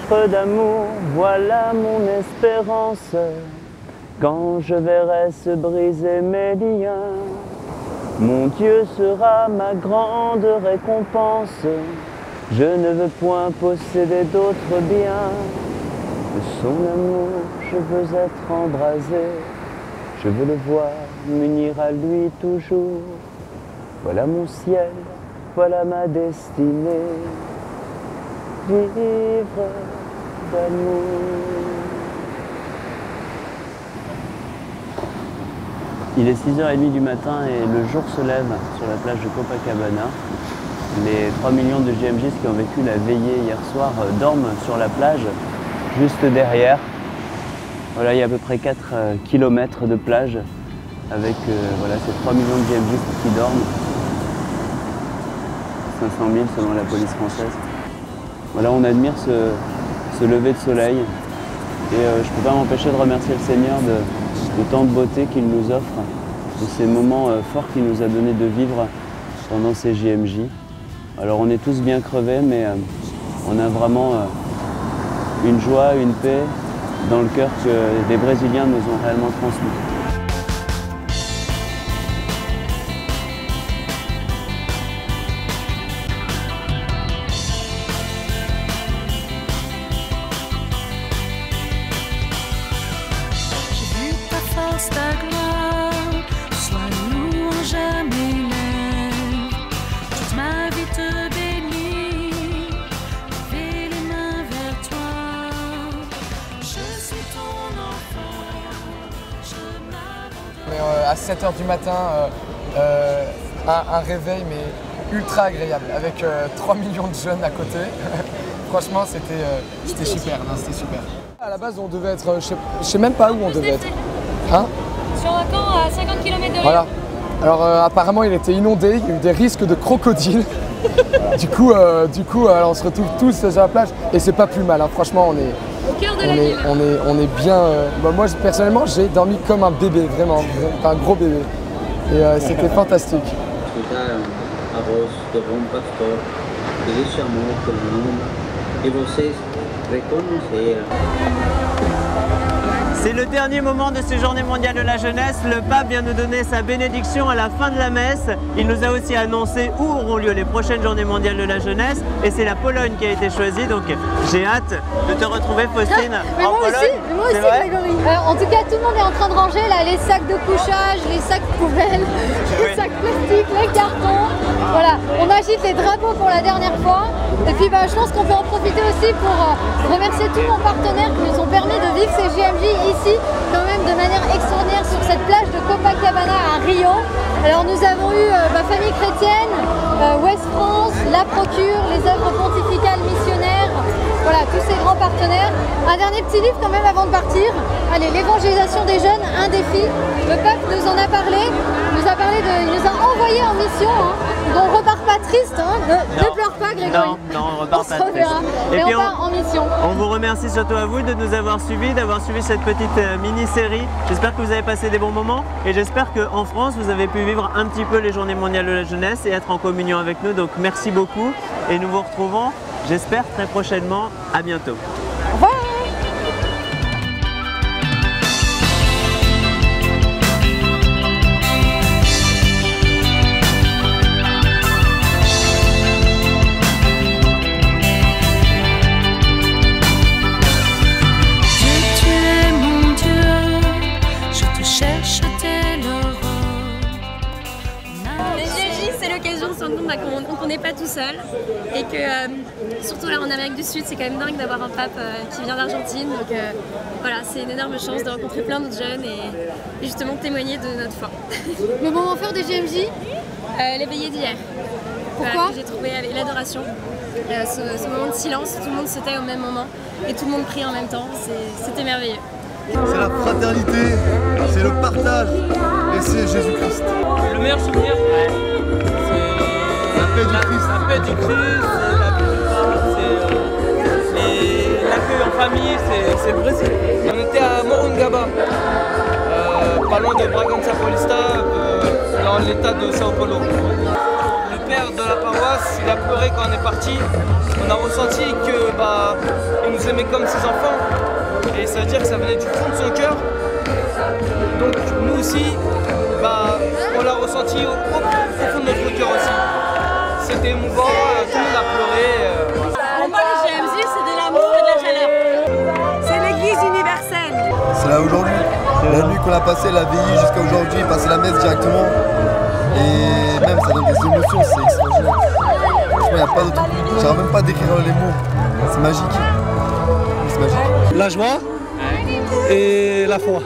lettre d'amour, voilà mon espérance. Quand je verrai se briser mes liens, mon Dieu sera ma grande récompense. Je ne veux point posséder d'autres biens. De son amour, je veux être embrasé. Je veux le voir m'unir à lui toujours. Voilà mon ciel, voilà ma destinée. Vivre d'amour. Il est 6h30 du matin et le jour se lève sur la plage de Copacabana. Les 3 millions de GMJistes qui ont vécu la veillée hier soir dorment sur la plage, juste derrière. Voilà, il y a à peu près 4 km de plage avec voilà, ces 3 millions de GMJistes qui dorment. 500 000 selon la police française. Voilà, on admire ce lever de soleil et je ne peux pas m'empêcher de remercier le Seigneur de tant de beauté qu'il nous offre, de ces moments forts qu'il nous a donné de vivre pendant ces JMJ. Alors on est tous bien crevés, mais on a vraiment une joie, une paix dans le cœur que les Brésiliens nous ont réellement transmis. Ta gloire, sois louange à mes lèvres, toute ma vie te bénit, levez les mains vers toi, je suis ton enfant, je m'abandonne. À 7h du matin, un réveil mais ultra agréable, avec 3 millions de jeunes à côté. Franchement, c'était super, c'était super. À la base, on devait être, je sais même pas où on devait être. Hein? Sur un camp à 50 km de Rio. Voilà. Alors apparemment il était inondé, il y a eu des risques de crocodiles. du coup alors, on se retrouve tous sur la plage et c'est pas plus mal, hein. Franchement Au cœur de la ville. on est bien. Moi personnellement j'ai dormi comme un bébé, vraiment, un gros bébé. Et c'était fantastique. A voz do bom pastor que deixa amor pelo mundo e vocês reconheceram. C'est le dernier moment de ces Journées mondiales de la jeunesse. Le pape vient nous donner sa bénédiction à la fin de la messe. Il nous a aussi annoncé où auront lieu les prochaines Journées mondiales de la jeunesse. Et c'est la Pologne qui a été choisie. Donc j'ai hâte de te retrouver, Faustine, mais en moi Pologne. aussi, moi aussi Grégory. En tout cas, tout le monde est en train de ranger là, les sacs de couchage, les sacs poubelles, les sacs plastiques, les cartons. Voilà, on agite les drapeaux pour la dernière fois. Et puis je pense qu'on peut en profiter aussi pour remercier tous nos partenaires qui nous ont permis de vivre ces JMJ ici, quand même de manière extraordinaire sur cette plage de Copacabana à Rio. Alors nous avons eu Famille Chrétienne, Ouest France, La Procure, les œuvres pontificales missionnaires, voilà, tous ces grands partenaires. Un dernier petit livre quand même avant de partir. Allez, l'évangélisation des jeunes, un défi. Le pape nous en a parlé, il nous a envoyé en mission. Hein. Donc on repart pas triste, hein. Ne pleure pas Grégory. Non, on repart pas triste. Et puis on part en mission. On vous remercie surtout à vous de nous avoir suivis, d'avoir suivi cette petite mini-série. J'espère que vous avez passé des bons moments et j'espère qu'en France, vous avez pu vivre un petit peu les Journées mondiales de la jeunesse et être en communion avec nous. Donc merci beaucoup et nous vous retrouvons, j'espère, très prochainement. À bientôt. Au revoir. On n'est pas tout seul et que surtout là en Amérique du Sud c'est quand même dingue d'avoir un pape qui vient d'Argentine, donc voilà, c'est une énorme chance de rencontrer plein d'autres jeunes et justement témoigner de notre foi. Le moment fort des JMJ, les veillées d'hier. Pourquoi? J'ai trouvé l'adoration, ce moment de silence, tout le monde se tait au même moment et tout le monde prie en même temps, c'était merveilleux. C'est la fraternité, c'est le partage et c'est Jésus-Christ. Le meilleur souvenir, la paix du Christ. La paix du Christ, l'accueil en famille, c'est le Brésil. On était à Morungaba, pas loin de Bragança Paulista, dans l'état de Sao Paulo. Le père de la paroisse, il a pleuré quand on est parti. On a ressenti que il nous aimait comme ses enfants. Et ça veut dire que ça venait du fond de son cœur. Donc nous aussi, on l'a ressenti au fond de notre cœur aussi. C'était émouvant, tout le monde a pleuré. Pour moi, les GMJ, c'est de l'amour et de la chaleur. C'est l'église universelle. C'est là aujourd'hui. La nuit qu'on a passée, la veillée jusqu'à aujourd'hui, passer la messe directement. Et même ça donne des émotions, c'est extraordinaire. Franchement, il n'y a pas d'autre. J'arrive même pas à décrire les mots. C'est magique. C'est magique. La joie et la foi.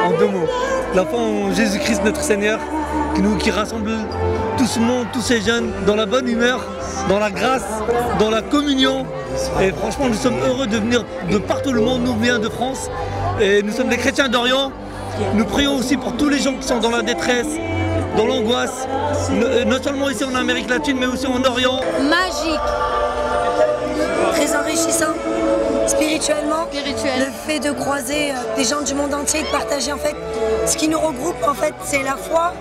En 2 mots. La foi en Jésus-Christ notre Seigneur, qui rassemble tout ce monde, tous ces jeunes, dans la bonne humeur, dans la grâce, dans la communion. Et franchement, nous sommes heureux de venir de partout le monde, nous venons de France. Et nous sommes des chrétiens d'Orient. Nous prions aussi pour tous les gens qui sont dans la détresse, dans l'angoisse, non seulement ici en Amérique latine, mais aussi en Orient. Magique. Très enrichissant, spirituellement. Le fait de croiser des gens du monde entier, de partager en fait ce qui nous regroupe en fait, c'est la foi.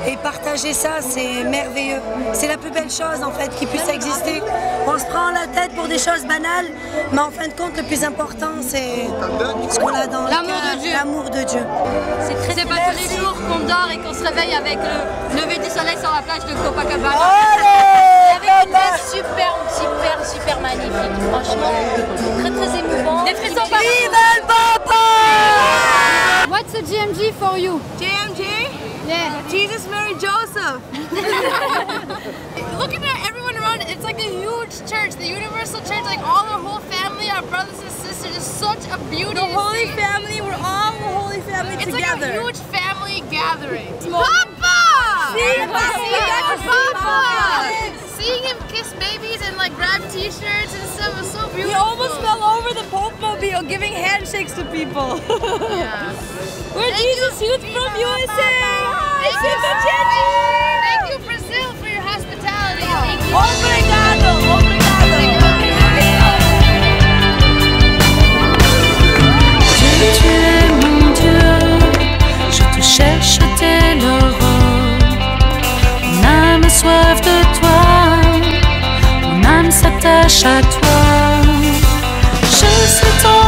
Et partager ça, c'est merveilleux. C'est la plus belle chose en fait qui puisse exister. On se prend la tête pour des choses banales, mais en fin de compte, le plus important, c'est ce qu'on a dans l'amour de Dieu. L'amour de Dieu. C'est pas tous les jours qu'on dort et qu'on se réveille avec le lever du soleil sur la plage de Copacabana. Avec une messe super magnifique. Franchement, très émouvant. Des frissons partout. Vive le papa! What's a GMG for you? GMG? Yeah. Jesus, Mary, Joseph. Looking at everyone around it, it's like a huge church, the Universal Church, like all our whole family, our brothers and sisters, it's such a beauty. The Holy Family, we're all the Holy Family It's together. like a huge family gathering. Papa! Papa! Seeing him kiss babies and like grab t-shirts and stuff was so beautiful. He almost fell over the Pope Mobile giving handshakes to people. Yeah. We're Jesus Youth from USA! Thank you, Brazil, for your hospitality. Obrigado! Dieu, tu es mon Dieu, je te cherche dès l'aurore. Mon âme a soif de toi, mon âme s'attache à toi. Je suis ton